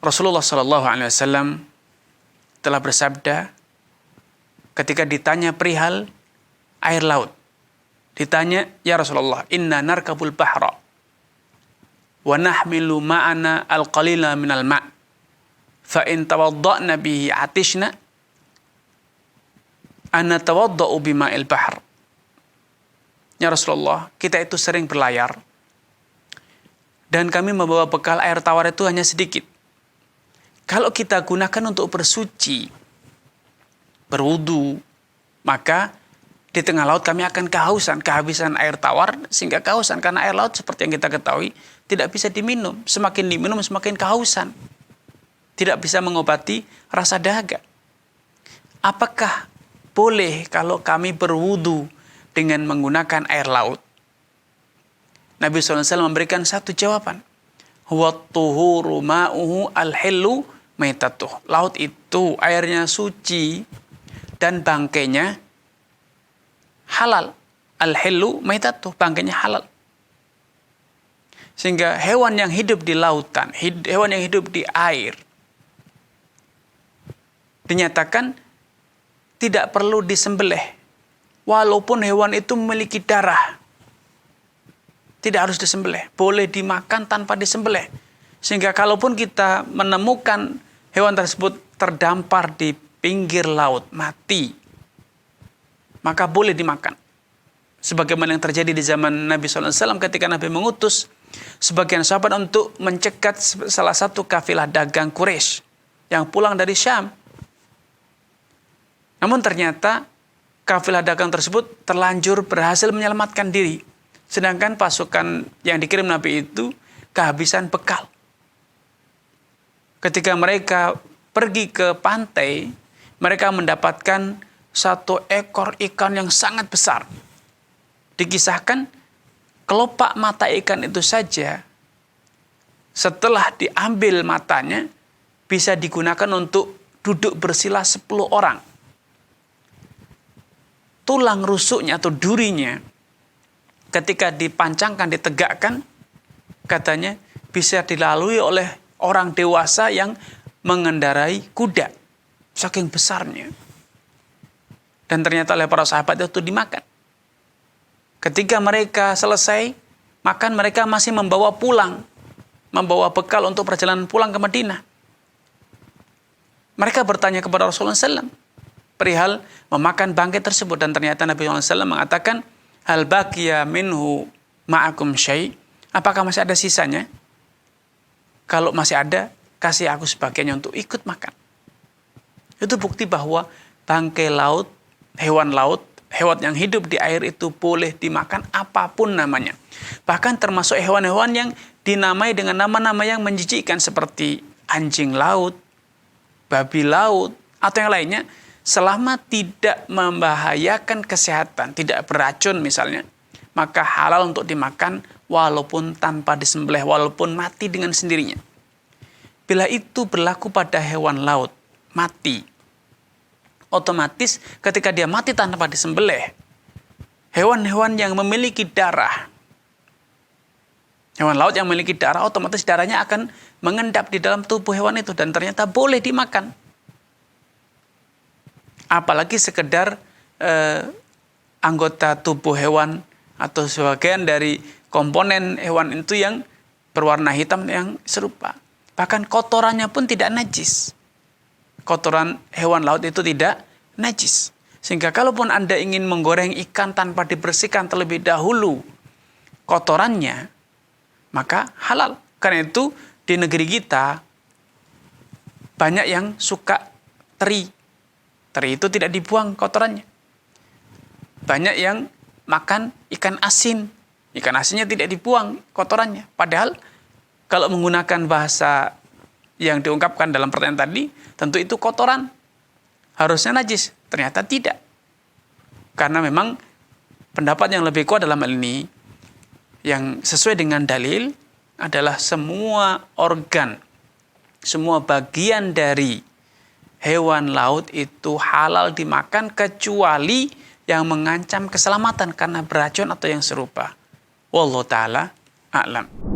Rasulullah SAW telah bersabda ketika ditanya perihal air laut. Ditanya, ya Rasulullah, inna narkabul bahra wa nahmilu ma'ana al-qalila minal ma' fa in tawadda'na bihi atishna ana tawadda'u bima'il bahr. Ya Rasulullah, kita itu sering berlayar dan kami membawa bekal air tawar itu hanya sedikit. Kalau kita gunakan untuk bersuci, berwudu, maka di tengah laut kami akan kehabisan air tawar, sehingga kehausan. Karena air laut seperti yang kita ketahui, tidak bisa diminum. Semakin diminum, semakin kehausan. Tidak bisa mengobati rasa dahaga. Apakah boleh kalau kami berwudu dengan menggunakan air laut? Nabi SAW memberikan satu jawaban. Huwa tuhuru ma'uhu al-hillu maitatuh. Laut itu airnya suci dan bangkainya halal. Al-hillu maitatuh, bangkainya halal. Sehingga hewan yang hidup di lautan, hewan yang hidup di air, dinyatakan tidak perlu disembelih. Walaupun hewan itu memiliki darah, tidak harus disembelih. Boleh dimakan tanpa disembelih. Sehingga kalaupun kita menemukan hewan tersebut terdampar di pinggir laut, mati, maka boleh dimakan. Sebagaimana yang terjadi di zaman Nabi SAW ketika Nabi mengutus sebagian sahabat untuk mencegat salah satu kafilah dagang Quraisy yang pulang dari Syam. Namun ternyata kafilah dagang tersebut terlanjur berhasil menyelamatkan diri. Sedangkan pasukan yang dikirim Nabi itu kehabisan bekal. Ketika mereka pergi ke pantai, mereka mendapatkan satu ekor ikan yang sangat besar. Dikisahkan kelopak mata ikan itu saja, setelah diambil matanya, bisa digunakan untuk duduk bersila 10 orang. Tulang rusuknya atau durinya, ketika dipancangkan, ditegakkan, katanya bisa dilalui oleh orang dewasa yang mengendarai kuda. Saking besarnya. Dan ternyata oleh para sahabat itu dimakan. Ketika mereka selesai makan, mereka masih membawa pulang, membawa bekal untuk perjalanan pulang ke Madinah. Mereka bertanya kepada Rasulullah SAW perihal memakan bangkai tersebut, dan ternyata Nabi SAW mengatakan, hal baqiya minhu ma'akum syai', apakah masih ada sisanya? Kalau masih ada, kasih aku sebagiannya untuk ikut makan. Itu bukti bahwa bangkai laut, hewan yang hidup di air itu boleh dimakan apapun namanya. Bahkan termasuk hewan-hewan yang dinamai dengan nama-nama yang menjijikkan seperti anjing laut, babi laut, atau yang lainnya, selama tidak membahayakan kesehatan, tidak beracun misalnya, maka halal untuk dimakan walaupun tanpa disembelih, walaupun mati dengan sendirinya. Bila itu berlaku pada hewan laut, mati, otomatis ketika dia mati tanpa disembelih, hewan-hewan yang memiliki darah, hewan laut yang memiliki darah, otomatis darahnya akan mengendap di dalam tubuh hewan itu dan ternyata boleh dimakan. Apalagi sekedar anggota tubuh hewan atau sebagian dari komponen hewan itu yang berwarna hitam yang serupa. Bahkan kotorannya pun tidak najis. Kotoran hewan laut itu tidak najis. Sehingga kalaupun Anda ingin menggoreng ikan tanpa dibersihkan terlebih dahulu kotorannya, maka halal. Karena itu di negeri kita banyak yang suka teri. Teri itu tidak dibuang kotorannya. Banyak yang makan ikan asin. Ikan asinnya tidak dibuang kotorannya. Padahal kalau menggunakan bahasa yang diungkapkan dalam pertanyaan tadi, tentu itu kotoran. Harusnya najis. Ternyata tidak. Karena memang pendapat yang lebih kuat dalam hal ini, yang sesuai dengan dalil, adalah semua organ, semua bagian dari hewan laut itu halal dimakan kecuali yang mengancam keselamatan karena beracun atau yang serupa. Wallahu ta'ala a'lam.